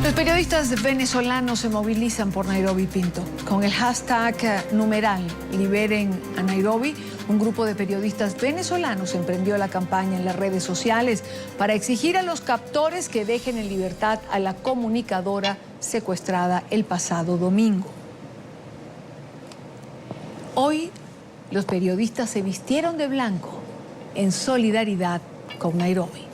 Los periodistas venezolanos se movilizan por Nairobi Pinto. Con el hashtag numeral Liberen a Nairobi, un grupo de periodistas venezolanos emprendió la campaña en las redes sociales para exigir a los captores que dejen en libertad a la comunicadora secuestrada el pasado domingo. Hoy, los periodistas se vistieron de blanco en solidaridad con Nairobi.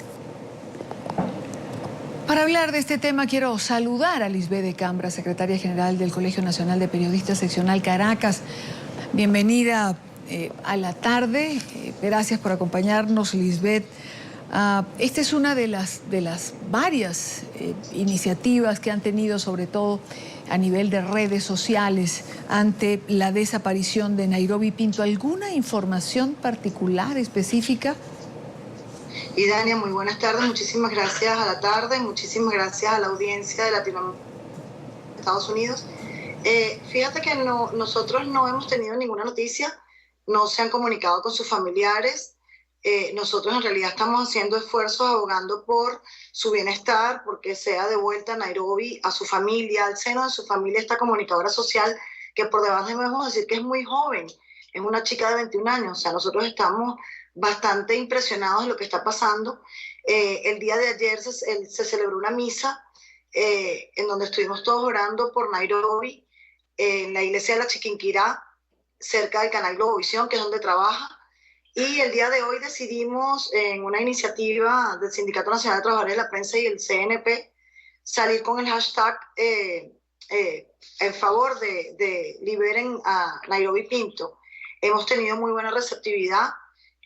Para hablar de este tema quiero saludar a Lisbeth de Cambra, secretaria general del Colegio Nacional de Periodistas Seccional Caracas. Bienvenida a la tarde. Gracias por acompañarnos, Lisbeth. Esta es una de las varias iniciativas que han tenido, sobre todo a nivel de redes sociales, ante la desaparición de Nairobi Pinto. ¿Alguna información particular, específica? Y Dania, muy buenas tardes, muchísimas gracias a la tarde, muchísimas gracias a la audiencia de Latinoamérica, Estados Unidos. Fíjate que nosotros no hemos tenido ninguna noticia, no se han comunicado con sus familiares. Nosotros en realidad estamos haciendo esfuerzos abogando por su bienestar, porque sea devuelta a Nairobi, a su familia, al seno de su familia, esta comunicadora social que por debajo debemos decir que es muy joven, es una chica de 21 años, o sea, nosotros estamos bastante impresionados de lo que está pasando. El día de ayer se celebró una misa en donde estuvimos todos orando por Nairobi, en la iglesia de la Chiquinquirá, cerca del canal Globovisión, que es donde trabaja. Y el día de hoy decidimos, en una iniciativa del Sindicato Nacional de Trabajadores de la Prensa y el CNP, salir con el hashtag en favor de Liberen a Nairobi Pinto. Hemos tenido muy buena receptividad.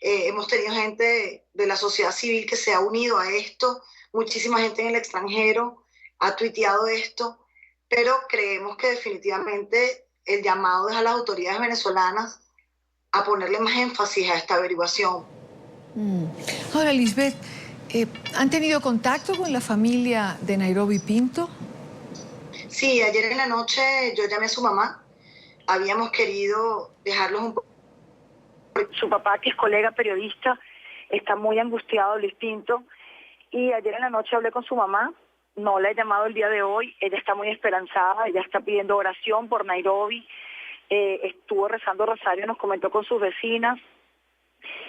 Hemos tenido gente de la sociedad civil que se ha unido a esto, muchísima gente en el extranjero ha tuiteado esto, pero creemos que definitivamente el llamado es a las autoridades venezolanas a ponerle más énfasis a esta averiguación. Ahora, Lisbeth, ¿han tenido contacto con la familia de Nairobi Pinto? Sí, ayer en la noche yo llamé a su mamá, habíamos querido dejarlos un poco. Su papá, que es colega periodista, está muy angustiado, Luis Pinto, y ayer en la noche hablé con su mamá, no la he llamado el día de hoy, ella está muy esperanzada, ella está pidiendo oración por Nairobi, estuvo rezando rosario, nos comentó con sus vecinas,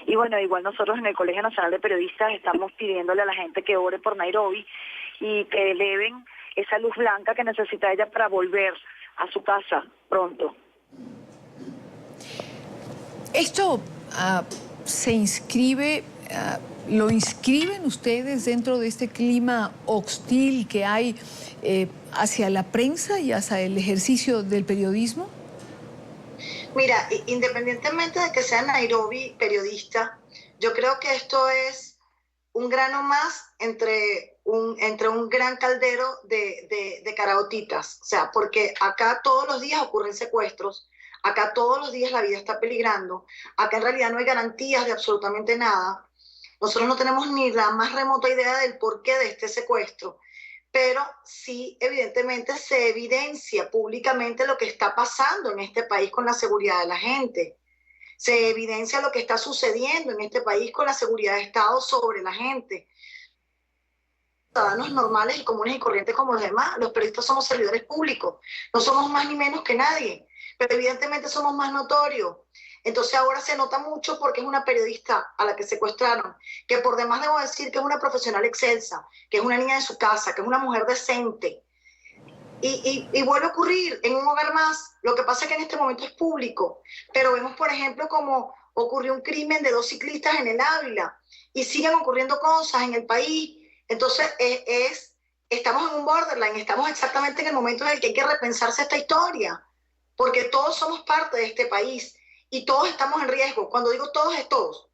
y bueno, igual nosotros en el Colegio Nacional de Periodistas estamos pidiéndole a la gente que ore por Nairobi y que eleven esa luz blanca que necesita ella para volver a su casa pronto. Esto se inscribe, ¿lo inscriben ustedes dentro de este clima hostil que hay hacia la prensa y hacia el ejercicio del periodismo? Mira, independientemente de que sea Nairobi periodista, yo creo que esto es un grano más entre un gran caldero de caraotitas. O sea, porque acá todos los días ocurren secuestros, acá todos los días la vida está peligrando, acá en realidad no hay garantías de absolutamente nada. Nosotros no tenemos ni la más remota idea del porqué de este secuestro, pero sí evidentemente se evidencia públicamente lo que está pasando en este país con la seguridad de la gente. Se evidencia lo que está sucediendo en este país con la seguridad de Estado sobre la gente. Ciudadanos normales y comunes y corrientes como los demás, los periodistas somos servidores públicos, no somos más ni menos que nadie, pero evidentemente somos más notorios. Entonces ahora se nota mucho porque es una periodista a la que secuestraron, que por demás debo decir que es una profesional excelsa, que es una niña de su casa, que es una mujer decente. Y vuelve a ocurrir en un hogar más. Lo que pasa es que en este momento es público, pero vemos, por ejemplo, como ocurrió un crimen de 2 ciclistas en el Ávila y siguen ocurriendo cosas en el país. Entonces estamos en un borderline, estamos exactamente en el momento en el que hay que repensarse esta historia, porque todos somos parte de este país y todos estamos en riesgo. Cuando digo todos, es todos.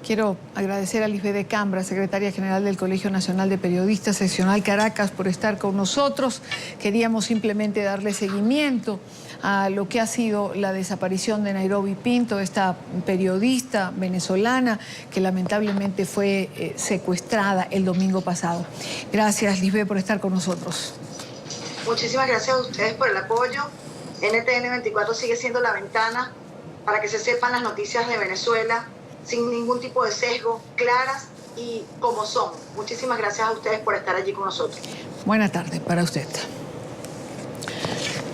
Quiero agradecer a Lisbeth de Cambra, secretaria general del Colegio Nacional de Periodistas Seccional Caracas, por estar con nosotros. Queríamos simplemente darle seguimiento a lo que ha sido la desaparición de Nairobi Pinto, esta periodista venezolana que lamentablemente fue secuestrada el domingo pasado. Gracias, Lisbeth, por estar con nosotros. Muchísimas gracias a ustedes por el apoyo. NTN 24 sigue siendo la ventana para que se sepan las noticias de Venezuela sin ningún tipo de sesgo, claras y como son. Muchísimas gracias a ustedes por estar allí con nosotros. Buena tarde para usted.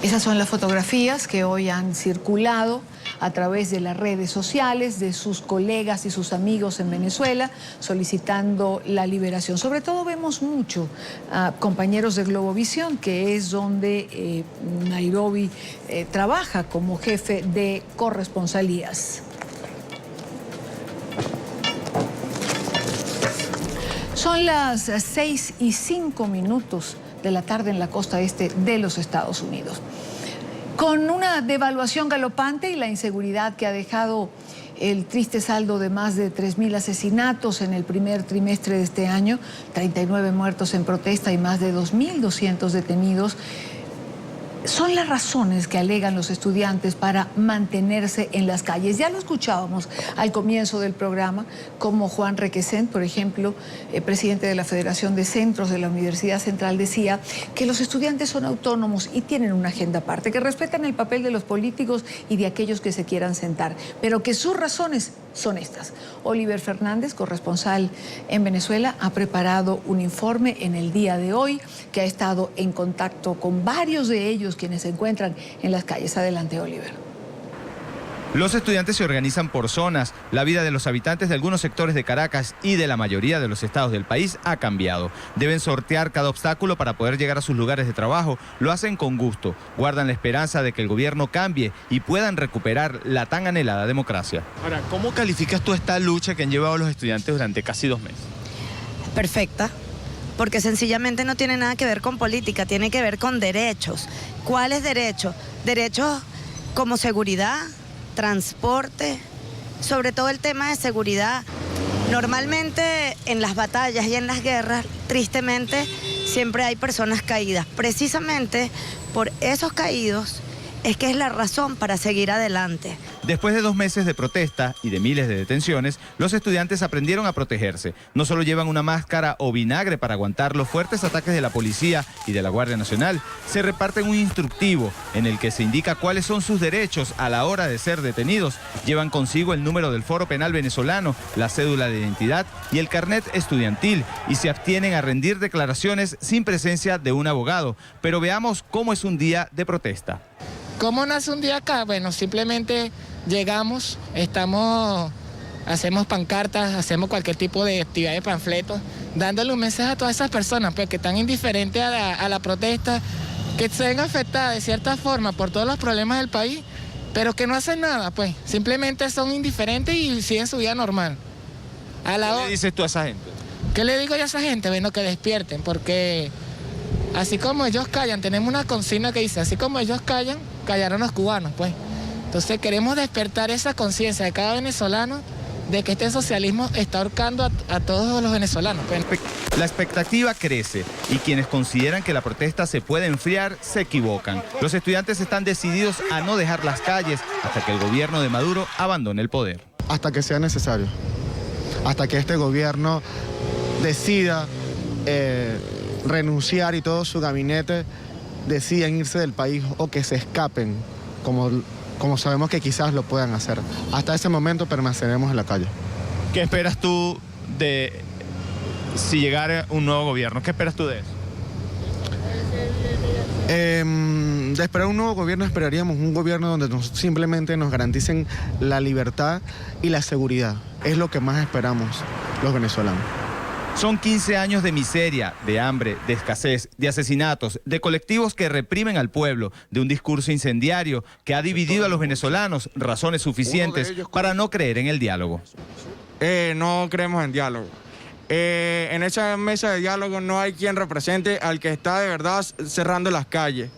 Esas son las fotografías que hoy han circulado a través de las redes sociales de sus colegas y sus amigos en Venezuela solicitando la liberación. Sobre todo vemos mucho a compañeros de Globovisión, que es donde Nairobi trabaja como jefe de corresponsalías. Son las 6:05 de la tarde en la costa este de los Estados Unidos. Con una devaluación galopante y la inseguridad que ha dejado el triste saldo de más de 3.000 asesinatos en el primer trimestre de este año, 39 muertos en protesta y más de 2.200 detenidos, son las razones que alegan los estudiantes para mantenerse en las calles. Ya lo escuchábamos al comienzo del programa, como Juan Requesens, por ejemplo, presidente de la Federación de Centros de la Universidad Central, decía que los estudiantes son autónomos y tienen una agenda aparte, que respetan el papel de los políticos y de aquellos que se quieran sentar, pero que sus razones son estas. Oliver Fernández, corresponsal en Venezuela, ha preparado un informe en el día de hoy, que ha estado en contacto con varios de ellos quienes se encuentran en las calles. Adelante, Oliver. Los estudiantes se organizan por zonas. La vida de los habitantes de algunos sectores de Caracas y de la mayoría de los estados del país ha cambiado. Deben sortear cada obstáculo para poder llegar a sus lugares de trabajo. Lo hacen con gusto. Guardan la esperanza de que el gobierno cambie y puedan recuperar la tan anhelada democracia. Ahora, ¿cómo calificas tú esta lucha que han llevado los estudiantes durante casi 2 meses? Perfecta, porque sencillamente no tiene nada que ver con política, tiene que ver con derechos. ¿Cuáles derechos? Derechos como seguridad, transporte, sobre todo el tema de seguridad. Normalmente en las batallas y en las guerras, tristemente, siempre hay personas caídas. Precisamente por esos caídos es que es la razón para seguir adelante. Después de 2 meses de protesta y de miles de detenciones, los estudiantes aprendieron a protegerse. No solo llevan una máscara o vinagre para aguantar los fuertes ataques de la policía y de la Guardia Nacional, se reparten un instructivo en el que se indica cuáles son sus derechos a la hora de ser detenidos. Llevan consigo el número del Foro Penal venezolano, la cédula de identidad y el carnet estudiantil, y se abstienen a rendir declaraciones sin presencia de un abogado. Pero veamos cómo es un día de protesta. ¿Cómo nace un día acá? Bueno, simplemente llegamos, hacemos pancartas, hacemos cualquier tipo de actividad de panfletos, dándole un mensaje a todas esas personas pues, que están indiferentes a la protesta, que se ven afectadas de cierta forma por todos los problemas del país, pero que no hacen nada, pues simplemente son indiferentes y siguen su vida normal. ¿Qué le dices tú a esa gente? ¿Qué le digo yo a esa gente? Bueno, que despierten, porque así como ellos callan, tenemos una consigna que dice, así como ellos callan, callaron los cubanos, pues. Entonces queremos despertar esa conciencia de cada venezolano de que este socialismo está ahorcando a todos los venezolanos. Pues. La expectativa crece y quienes consideran que la protesta se puede enfriar se equivocan. Los estudiantes están decididos a no dejar las calles hasta que el gobierno de Maduro abandone el poder. Hasta que sea necesario, hasta que este gobierno decida renunciar y todo su gabinete decidan irse del país o que se escapen, como sabemos que quizás lo puedan hacer. Hasta ese momento permaneceremos en la calle. ¿Qué esperas tú de si llegara un nuevo gobierno? ¿Qué esperas tú de eso? De esperar un nuevo gobierno, esperaríamos un gobierno donde simplemente nos garanticen la libertad y la seguridad. Es lo que más esperamos los venezolanos. Son 15 años de miseria, de hambre, de escasez, de asesinatos, de colectivos que reprimen al pueblo, de un discurso incendiario que ha dividido a los venezolanos, razones suficientes para no creer en el diálogo. No creemos en diálogo. En esa mesa de diálogo no hay quien represente al que está de verdad cerrando las calles.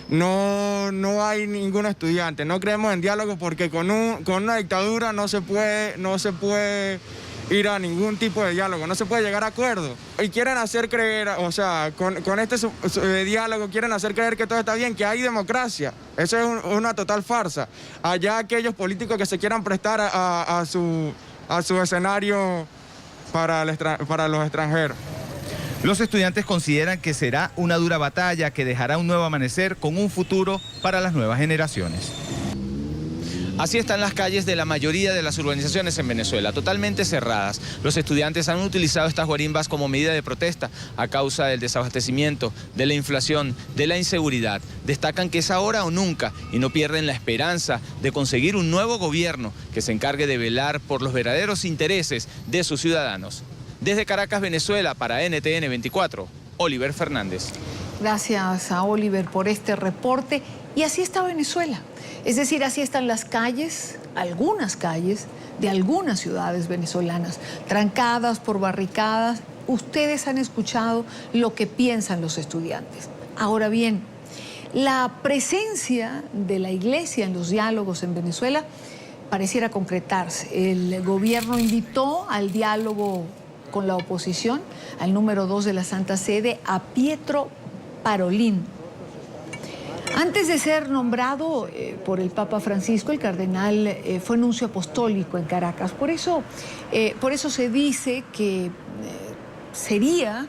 No hay ningún estudiante. No creemos en diálogo porque con una dictadura no se puede ir a ningún tipo de diálogo, no se puede llegar a acuerdo. Y quieren hacer creer, o sea, con este diálogo quieren hacer creer que todo está bien, que hay democracia. Eso es una total farsa. Allá aquellos políticos que se quieran prestar a su escenario para los extranjeros. Los estudiantes consideran que será una dura batalla que dejará un nuevo amanecer con un futuro para las nuevas generaciones. Así están las calles de la mayoría de las urbanizaciones en Venezuela, totalmente cerradas. Los estudiantes han utilizado estas guarimbas como medida de protesta a causa del desabastecimiento, de la inflación, de la inseguridad. Destacan que es ahora o nunca y no pierden la esperanza de conseguir un nuevo gobierno que se encargue de velar por los verdaderos intereses de sus ciudadanos. Desde Caracas, Venezuela, para NTN 24, Oliver Fernández. Gracias a Oliver por este reporte. Y así está Venezuela. Es decir, así están las calles, algunas calles de algunas ciudades venezolanas, trancadas por barricadas. Ustedes han escuchado lo que piensan los estudiantes. Ahora bien, la presencia de la iglesia en los diálogos en Venezuela pareciera concretarse. El gobierno invitó al diálogo con la oposición, al número 2 de la Santa Sede, a Pietro Parolin. Antes de ser nombrado por el Papa Francisco, el cardenal fue nuncio apostólico en Caracas. Por eso se dice que sería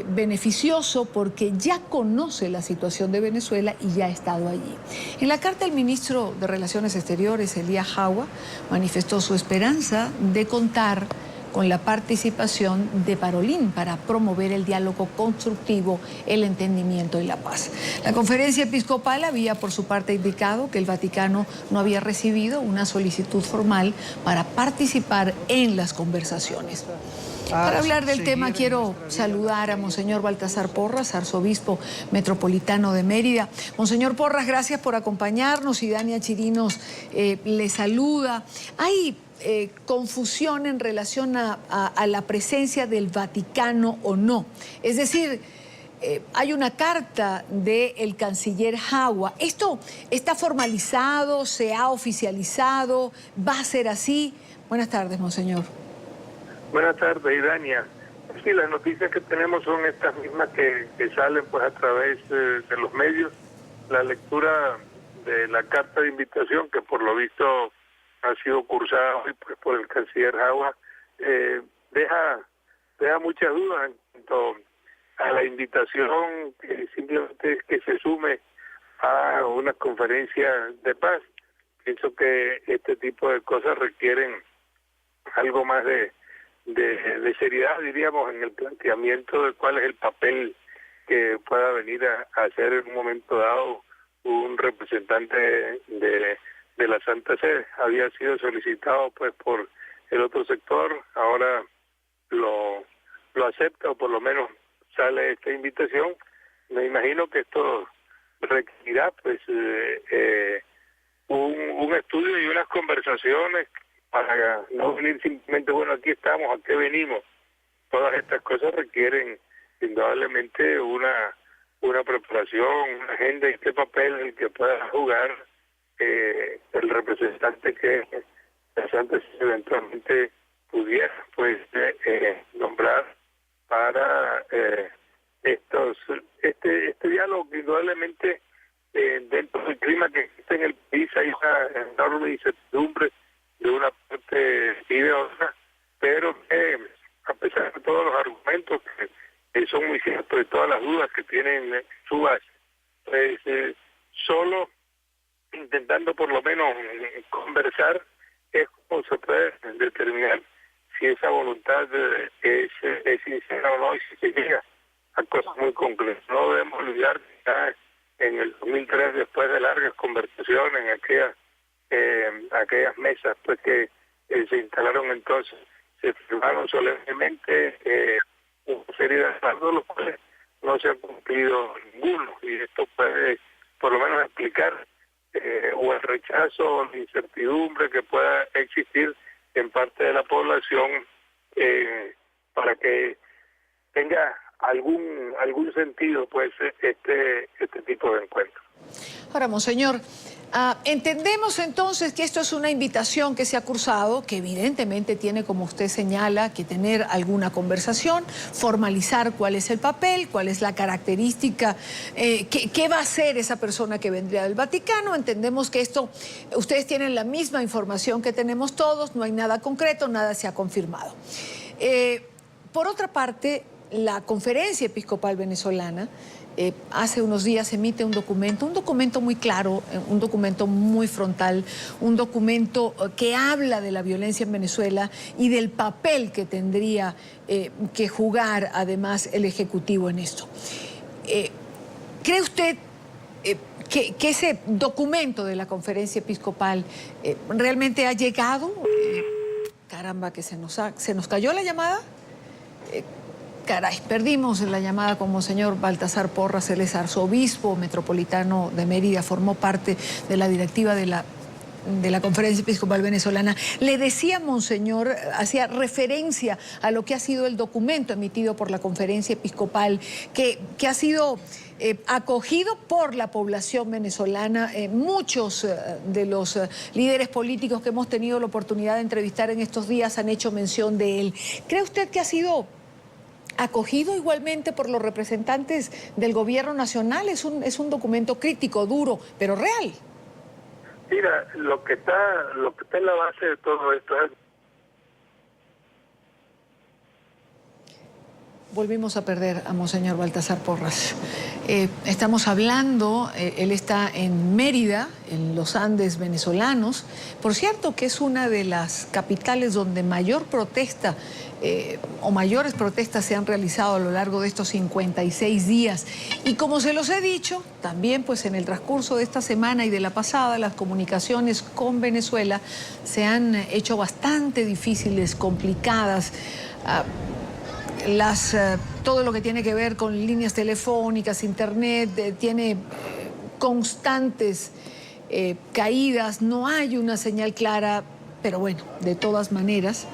beneficioso porque ya conoce la situación de Venezuela y ya ha estado allí. En la carta, el ministro de Relaciones Exteriores, Elías Jagua, manifestó su esperanza de contar con la participación de Parolin para promover el diálogo constructivo, el entendimiento y la paz. La conferencia episcopal había por su parte indicado que el Vaticano no había recibido una solicitud formal para participar en las conversaciones. Para hablar del tema quiero saludar a Monseñor Baltasar Porras, arzobispo metropolitano de Mérida. Monseñor Porras, gracias por acompañarnos, y Dania Chirinos le saluda. Hay confusión en relación a la presencia del Vaticano o no. Es decir, hay una carta del canciller Jagua. ¿Esto está formalizado, se ha oficializado, va a ser así? Buenas tardes, Monseñor. Buenas tardes, Idania. Sí, las noticias que tenemos son estas mismas que salen pues a través de los medios. La lectura de la carta de invitación, que por lo visto ha sido cursada hoy pues, por el canciller Jagua, deja muchas dudas en cuanto a la invitación, que simplemente es que se sume a una conferencia de paz. Pienso que este tipo de cosas requieren algo más de seriedad, diríamos, en el planteamiento de cuál es el papel que pueda venir a hacer en un momento dado un representante de la Santa Sede. Había sido solicitado pues por el otro sector, ahora lo acepta, o por lo menos sale esta invitación. Me imagino que esto requerirá pues un estudio y unas conversaciones para no venir simplemente, bueno, aquí estamos, ¿a qué venimos? Todas estas cosas requieren indudablemente una preparación, una agenda, y este papel el que pueda jugar el representante que la Santa Sede eventualmente pudiera pues nombrar para este diálogo, que indudablemente dentro del clima que existe en el país hay una enorme incertidumbre de una parte y de otra, pero a pesar de todos los argumentos que son muy ciertos, de todas las dudas que tienen su base, pues solo intentando por lo menos conversar es como se puede determinar si esa voluntad es sincera o no, y si se llega a cosas muy concretas. No debemos olvidar que ya en el 2003, después de largas conversaciones en aquellas mesas pues que se instalaron entonces, se firmaron solemnemente una serie de acuerdos, los cuales no se han cumplido ninguno, y esto puede por lo menos explicar o el rechazo o la incertidumbre que pueda existir en parte de la población para que tenga algún sentido pues este tipo de encuentro. Ahora, Monseñor, entendemos entonces que esto es una invitación que se ha cursado, que evidentemente tiene, como usted señala, que tener alguna conversación, formalizar cuál es el papel, cuál es la característica, qué va a hacer esa persona que vendría del Vaticano. Entendemos que esto, ustedes tienen la misma información que tenemos todos, no hay nada concreto, nada se ha confirmado. Por otra parte, la Conferencia Episcopal Venezolana hace unos días emite un documento muy claro, un documento muy frontal, un documento que habla de la violencia en Venezuela y del papel que tendría que jugar además el Ejecutivo en esto. ¿Cree usted que ese documento de la Conferencia Episcopal realmente ha llegado? Caramba, que se nos cayó la llamada. Caray, perdimos la llamada con Monseñor Baltasar Porras, él es arzobispo metropolitano de Mérida, formó parte de la directiva de la Conferencia Episcopal Venezolana. Le decía, Monseñor, hacía referencia a lo que ha sido el documento emitido por la Conferencia Episcopal, que ha sido acogido por la población venezolana. Muchos de los líderes políticos que hemos tenido la oportunidad de entrevistar en estos días han hecho mención de él. ¿Cree usted que ha sido acogido igualmente por los representantes del gobierno nacional? Es un documento crítico, duro, pero real. Mira, lo que está en la base de todo esto es... Volvimos a perder a Monseñor Baltasar Porras. Estamos hablando, él está en Mérida, en los Andes venezolanos. Por cierto, que es una de las capitales donde mayor protesta o mayores protestas se han realizado a lo largo de estos 56 días. Y como se los he dicho, también pues en el transcurso de esta semana y de la pasada, las comunicaciones con Venezuela se han hecho bastante difíciles, complicadas. Todo lo que tiene que ver con líneas telefónicas, internet, tiene constantes caídas, no hay una señal clara, pero bueno, de todas maneras,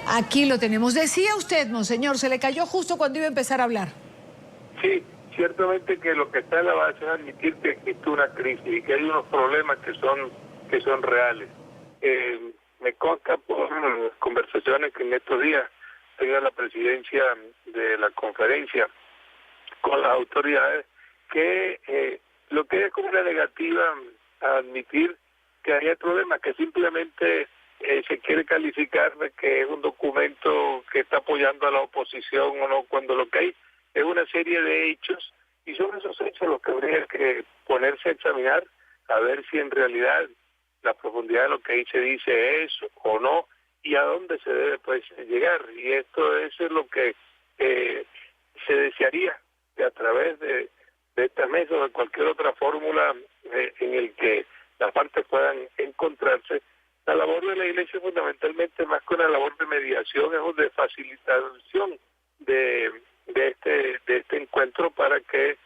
aquí lo tenemos. Decía usted, Monseñor, se le cayó justo cuando iba a empezar a hablar. Sí, ciertamente que lo que está en la base es admitir que existe una crisis y que hay unos problemas que son reales. Me consta por conversaciones que en estos días tenga la presidencia de la conferencia con las autoridades, que lo que es como una negativa a admitir que hay problemas, que simplemente se quiere calificar de que es un documento que está apoyando a la oposición o no, cuando lo que hay es una serie de hechos, y son esos hechos los que habría que ponerse a examinar, a ver si en realidad la profundidad de lo que ahí se dice es o no, y a dónde se debe pues llegar. Y esto es lo que se desearía, que a través de esta mesa o de cualquier otra fórmula en el que las partes puedan encontrarse. La labor de la Iglesia fundamentalmente, más que una labor de mediación, es de facilitación de este encuentro, para que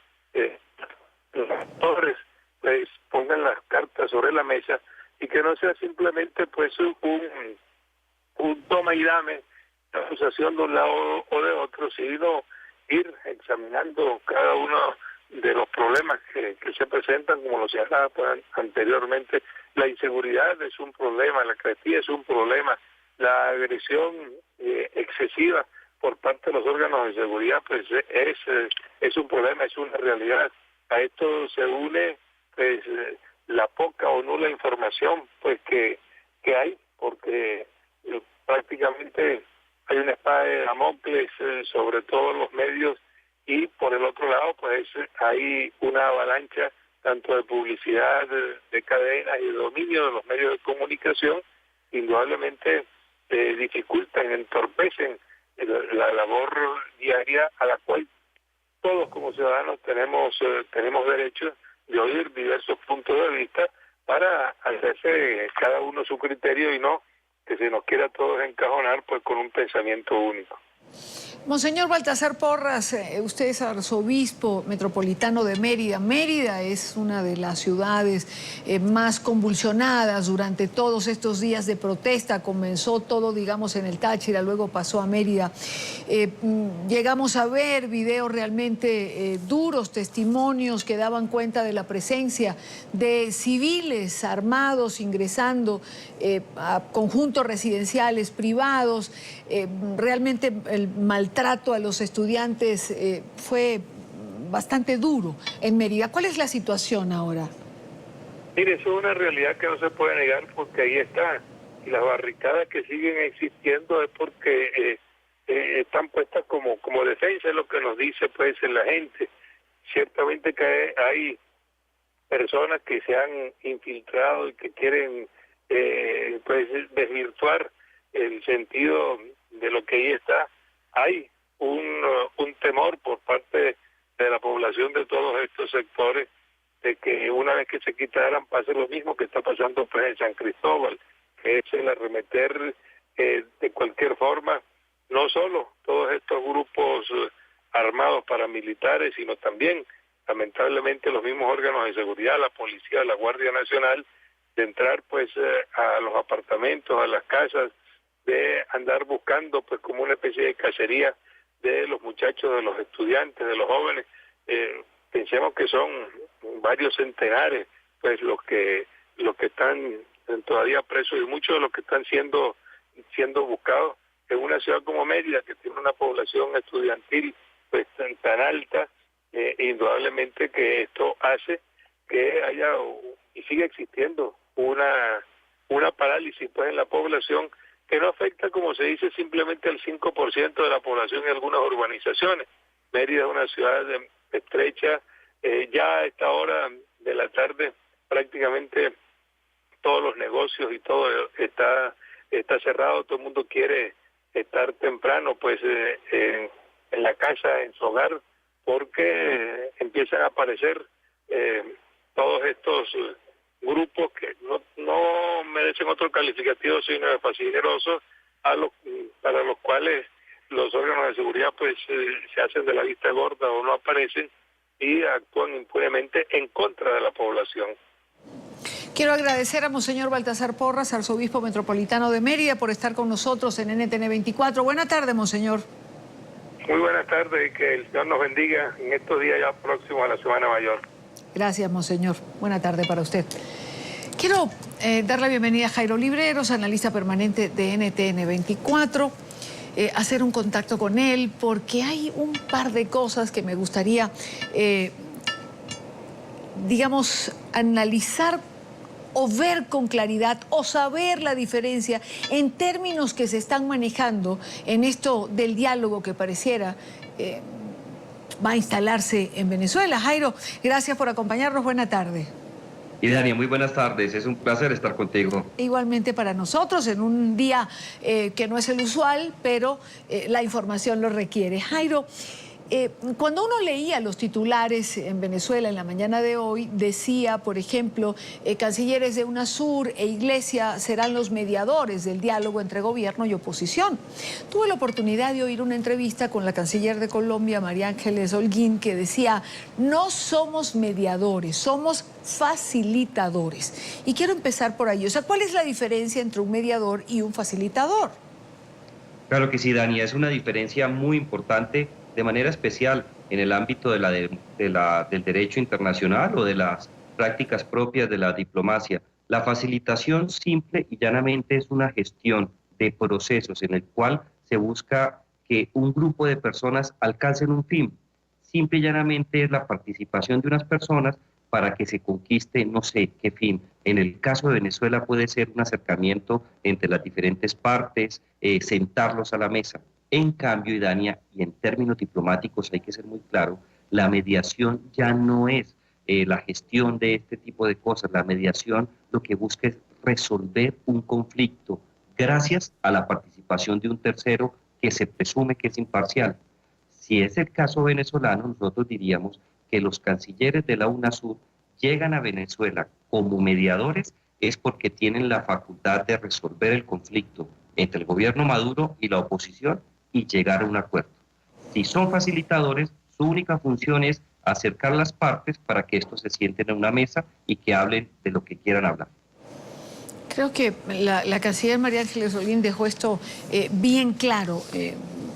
los actores pues pongan las cartas sobre la mesa y que no sea simplemente pues un toma y dame, la acusación de un lado o de otro, sino ir examinando cada uno de los problemas que se presentan, como lo señalaba pues, anteriormente. La inseguridad es un problema, la carestía es un problema, la agresión excesiva por parte de los órganos de seguridad pues es un problema, es una realidad. A esto se une pues la poca o nula información pues que hay, porque prácticamente hay una espada de Damocles sobre todos los medios, y por el otro lado pues hay una avalancha tanto de publicidad, de cadenas y de dominio de los medios de comunicación, indudablemente dificultan, entorpecen la labor diaria a la cual todos como ciudadanos tenemos derecho de oír diversos puntos de vista para hacerse cada uno su criterio y no que se nos quiera a todos encajonar pues con un pensamiento único. Monseñor Baltasar Porras, usted es arzobispo metropolitano de Mérida. Mérida es una de las ciudades más convulsionadas durante todos estos días de protesta. Comenzó todo, digamos, en el Táchira, luego pasó a Mérida. Llegamos a ver videos realmente duros, testimonios que daban cuenta de la presencia de civiles armados ingresando a conjuntos residenciales privados. Realmente el maltrato a los estudiantes fue bastante duro en Mérida. ¿Cuál es la situación ahora? Mire, eso es una realidad que no se puede negar, porque ahí está. Y las barricadas que siguen existiendo es porque están puestas como defensa, es lo que nos dice pues la gente. Ciertamente que hay personas que se han infiltrado y que quieren pues desvirtuar el sentido de lo que ahí está. Hay un temor por parte de la población de todos estos sectores de que una vez que se quitaran pase lo mismo que está pasando pues en San Cristóbal, que es el arremeter de cualquier forma, no solo todos estos grupos armados paramilitares, sino también lamentablemente los mismos órganos de seguridad, la policía, la Guardia Nacional, de entrar pues a los apartamentos, a las casas, de andar buscando pues como una especie de cacería de los muchachos, de los estudiantes, de los jóvenes. Pensemos que son varios centenares pues los que están todavía presos y muchos de los que están siendo buscados en una ciudad como Mérida, que tiene una población estudiantil pues tan alta. Indudablemente que esto hace que haya y sigue existiendo una parálisis pues en la población, que no afecta, como se dice, simplemente al 5% de la población en algunas urbanizaciones. Mérida es una ciudad estrecha, ya a esta hora de la tarde prácticamente todos los negocios y todo está cerrado, todo el mundo quiere estar temprano pues en la casa, en su hogar, porque empiezan a aparecer todos estos grupos que no merecen otro calificativo sino de fascinerosos, para los cuales los órganos de seguridad pues se hacen de la vista gorda o no aparecen y actúan impunemente en contra de la población. Quiero agradecer a Monseñor Baltasar Porras, arzobispo metropolitano de Mérida, por estar con nosotros en NTN 24. Buenas tardes, Monseñor. Muy buenas tardes y que el Señor nos bendiga en estos días ya próximos a la Semana Mayor. Gracias, Monseñor. Buena tarde para usted. Quiero dar la bienvenida a Jairo Libreros, analista permanente de NTN 24, hacer un contacto con él porque hay un par de cosas que me gustaría, digamos, analizar o ver con claridad o saber la diferencia en términos que se están manejando en esto del diálogo que pareciera va a instalarse en Venezuela. Jairo, gracias por acompañarnos. Buena tarde. Y Dani, muy buenas tardes. Es un placer estar contigo. Igualmente para nosotros, en un día que no es el usual, pero la información lo requiere. Jairo, cuando uno leía los titulares en Venezuela en la mañana de hoy, decía, por ejemplo, cancilleres de UNASUR e Iglesia serán los mediadores del diálogo entre gobierno y oposición. Tuve la oportunidad de oír una entrevista con la canciller de Colombia, María Ángeles Holguín, que decía, no somos mediadores, somos facilitadores. Y quiero empezar por ahí. O sea, ¿cuál es la diferencia entre un mediador y un facilitador? Claro que sí, Dani, es una diferencia muy importante, de manera especial en el ámbito del derecho internacional o de las prácticas propias de la diplomacia. La facilitación simple y llanamente es una gestión de procesos en el cual se busca que un grupo de personas alcancen un fin. Simple y llanamente es la participación de unas personas para que se conquiste no sé qué fin. En el caso de Venezuela puede ser un acercamiento entre las diferentes partes, sentarlos a la mesa. En cambio, Idania, y en términos diplomáticos hay que ser muy claro, la mediación ya no es la gestión de este tipo de cosas. La mediación lo que busca es resolver un conflicto gracias a la participación de un tercero que se presume que es imparcial. Si es el caso venezolano, nosotros diríamos que los cancilleres de la UNASUR llegan a Venezuela como mediadores es porque tienen la facultad de resolver el conflicto entre el gobierno Maduro y la oposición y llegar a un acuerdo. Si son facilitadores, su única función es acercar las partes para que estos se sienten en una mesa y que hablen de lo que quieran hablar. Creo que la canciller María Ángeles Holguín dejó esto bien claro,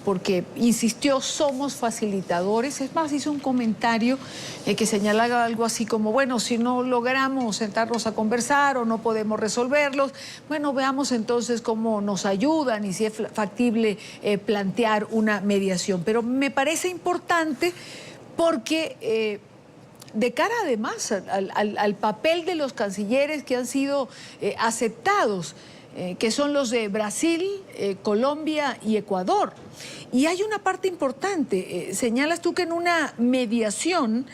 porque insistió, somos facilitadores. Es más, hizo un comentario que señalaba algo así como, bueno, si no logramos sentarnos a conversar o no podemos resolverlos, bueno, veamos entonces cómo nos ayudan y si es factible plantear una mediación. Pero me parece importante porque de cara además al papel de los cancilleres que han sido aceptados, que son los de Brasil, Colombia y Ecuador. Y hay una parte importante, señalas tú que en una mediación,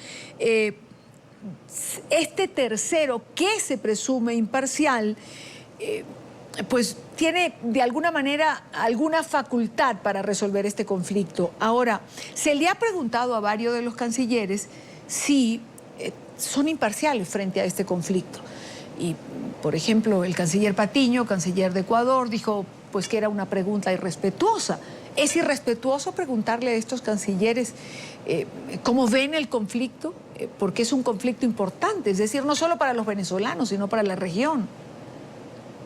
este tercero, que se presume imparcial, pues tiene de alguna manera alguna facultad para resolver este conflicto. Ahora, se le ha preguntado a varios de los cancilleres si son imparciales frente a este conflicto. Y, por ejemplo, el canciller Patiño, canciller de Ecuador, dijo pues que era una pregunta irrespetuosa. ¿Es irrespetuoso preguntarle a estos cancilleres cómo ven el conflicto? Porque es un conflicto importante, es decir, no solo para los venezolanos, sino para la región.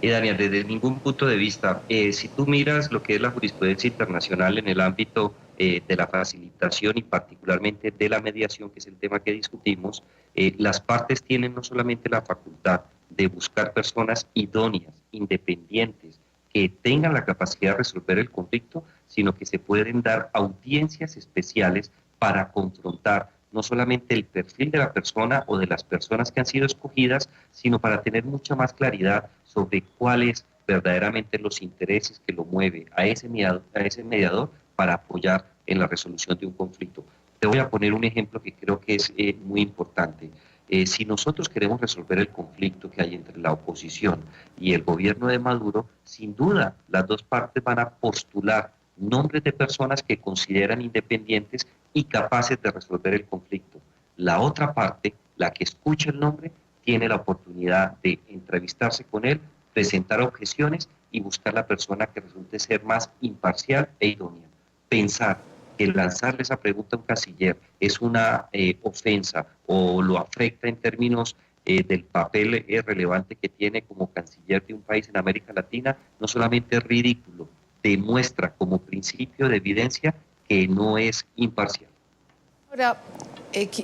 Daniel, desde ningún punto de vista, si tú miras lo que es la jurisprudencia internacional en el ámbito de la facilitación y particularmente de la mediación, que es el tema que discutimos, las partes tienen no solamente la facultad de buscar personas idóneas, independientes, que tengan la capacidad de resolver el conflicto, sino que se pueden dar audiencias especiales para confrontar no solamente el perfil de la persona o de las personas que han sido escogidas, sino para tener mucha más claridad sobre cuáles verdaderamente los intereses que lo mueve a ese mediador para apoyar en la resolución de un conflicto. Te voy a poner un ejemplo que creo que es muy importante. Si nosotros queremos resolver el conflicto que hay entre la oposición y el gobierno de Maduro, sin duda las dos partes van a postular nombres de personas que consideran independientes y capaces de resolver el conflicto. La otra parte, la que escucha el nombre, tiene la oportunidad de entrevistarse con él, presentar objeciones y buscar la persona que resulte ser más imparcial e idónea. Pensar que lanzarle esa pregunta a un canciller es una ofensa o lo afecta en términos del papel relevante que tiene como canciller de un país en América Latina, no solamente es ridículo, demuestra como principio de evidencia que no es imparcial. Ahora,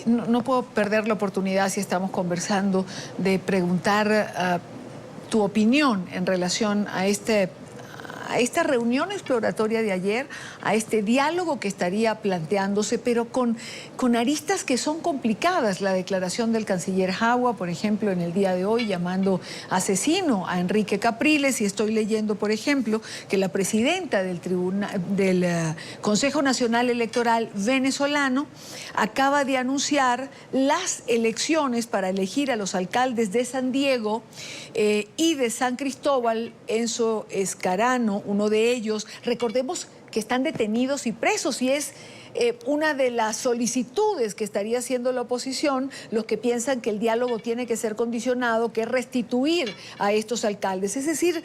no puedo perder la oportunidad, si estamos conversando, de preguntar tu opinión en relación a esta reunión exploratoria de ayer, a este diálogo que estaría planteándose, pero con aristas que son complicadas. La declaración del canciller Jagua, por ejemplo, en el día de hoy, llamando asesino a Enrique Capriles, y estoy leyendo, por ejemplo, que la presidenta del Consejo Nacional Electoral venezolano acaba de anunciar las elecciones para elegir a los alcaldes de San Diego y de San Cristóbal. Enzo Escarano, uno de ellos, recordemos que están detenidos y presos, y es una de las solicitudes que estaría haciendo la oposición, los que piensan que el diálogo tiene que ser condicionado, que es restituir a estos alcaldes. Es decir,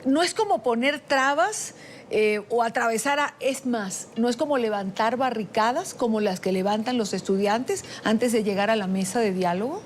no es como poner trabas o atravesar es más, no es como levantar barricadas como las que levantan los estudiantes antes de llegar a la mesa de diálogo.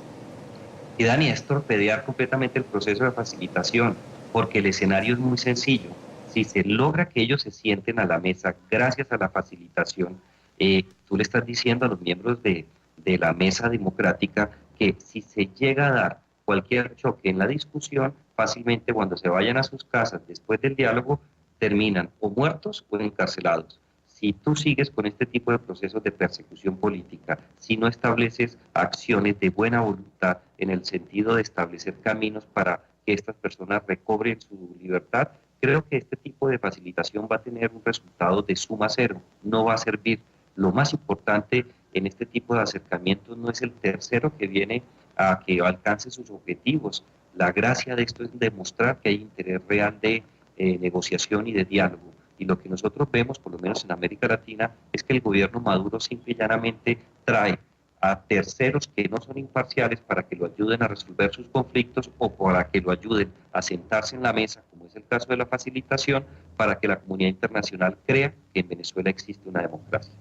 Y Dani, es torpedear completamente el proceso de facilitación, porque el escenario es muy sencillo. Si se logra que ellos se sienten a la mesa gracias a la facilitación, tú le estás diciendo a los miembros de la mesa democrática que si se llega a dar cualquier choque en la discusión, fácilmente cuando se vayan a sus casas después del diálogo, terminan o muertos o encarcelados. Si tú sigues con este tipo de procesos de persecución política, si no estableces acciones de buena voluntad en el sentido de establecer caminos para que estas personas recobren su libertad, creo que este tipo de facilitación va a tener un resultado de suma cero, no va a servir. Lo más importante en este tipo de acercamientos no es el tercero que viene a que alcance sus objetivos. La gracia de esto es demostrar que hay interés real de negociación y de diálogo. Y lo que nosotros vemos, por lo menos en América Latina, es que el gobierno Maduro simple y llanamente trae a terceros que no son imparciales para que lo ayuden a resolver sus conflictos o para que lo ayuden a sentarse en la mesa, como es el caso de la facilitación, para que la comunidad internacional crea que en Venezuela existe una democracia.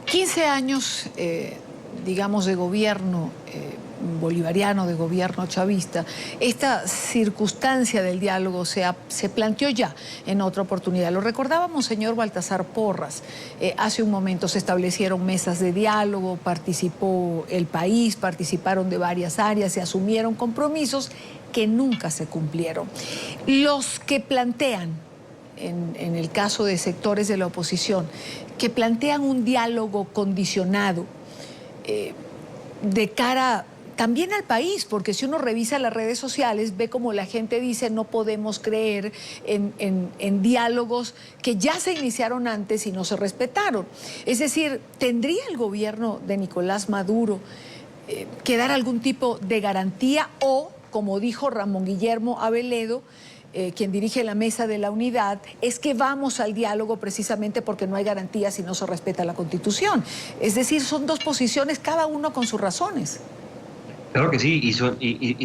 15 años, digamos, de gobierno bolivariano, de gobierno chavista. Esta circunstancia del diálogo se planteó ya en otra oportunidad. Lo recordábamos, señor Baltasar Porras. Hace un momento se establecieron mesas de diálogo, participó el país, participaron de varias áreas, se asumieron compromisos que nunca se cumplieron. Los que plantean, en el caso de sectores de la oposición, que plantean un diálogo condicionado de cara también al país, porque si uno revisa las redes sociales, ve como la gente dice no podemos creer en diálogos que ya se iniciaron antes y no se respetaron. Es decir, ¿tendría el gobierno de Nicolás Maduro que dar algún tipo de garantía o, como dijo Ramón Guillermo Aveledo, quien dirige la Mesa de la Unidad, es que vamos al diálogo precisamente porque no hay garantías y no se respeta la Constitución? Es decir, son dos posiciones, cada uno con sus razones. Claro que sí, y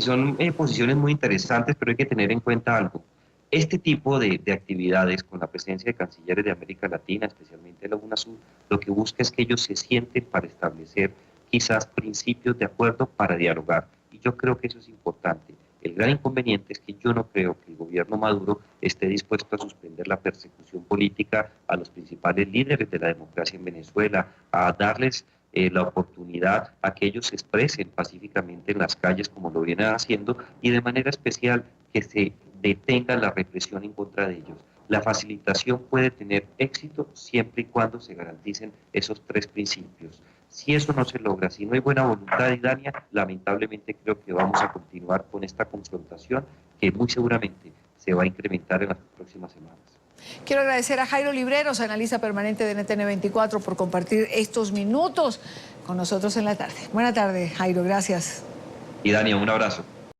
son posiciones muy interesantes, pero hay que tener en cuenta algo. Este tipo de actividades con la presencia de cancilleres de América Latina, especialmente la UNASUR, lo que busca es que ellos se sienten para establecer quizás principios de acuerdo para dialogar. Y yo creo que eso es importante. El gran inconveniente es que yo no creo que el gobierno Maduro esté dispuesto a suspender la persecución política a los principales líderes de la democracia en Venezuela, a darles la oportunidad a que ellos se expresen pacíficamente en las calles como lo vienen haciendo y de manera especial que se detenga la represión en contra de ellos. La facilitación puede tener éxito siempre y cuando se garanticen esos tres principios. Si eso no se logra, si no hay buena voluntad, Idania, lamentablemente creo que vamos a continuar con esta confrontación que muy seguramente se va a incrementar en las próximas semanas. Quiero agradecer a Jairo Libreros, analista permanente de NTN24, por compartir estos minutos con nosotros en la tarde. Buena tarde, Jairo, gracias. Idania, un abrazo.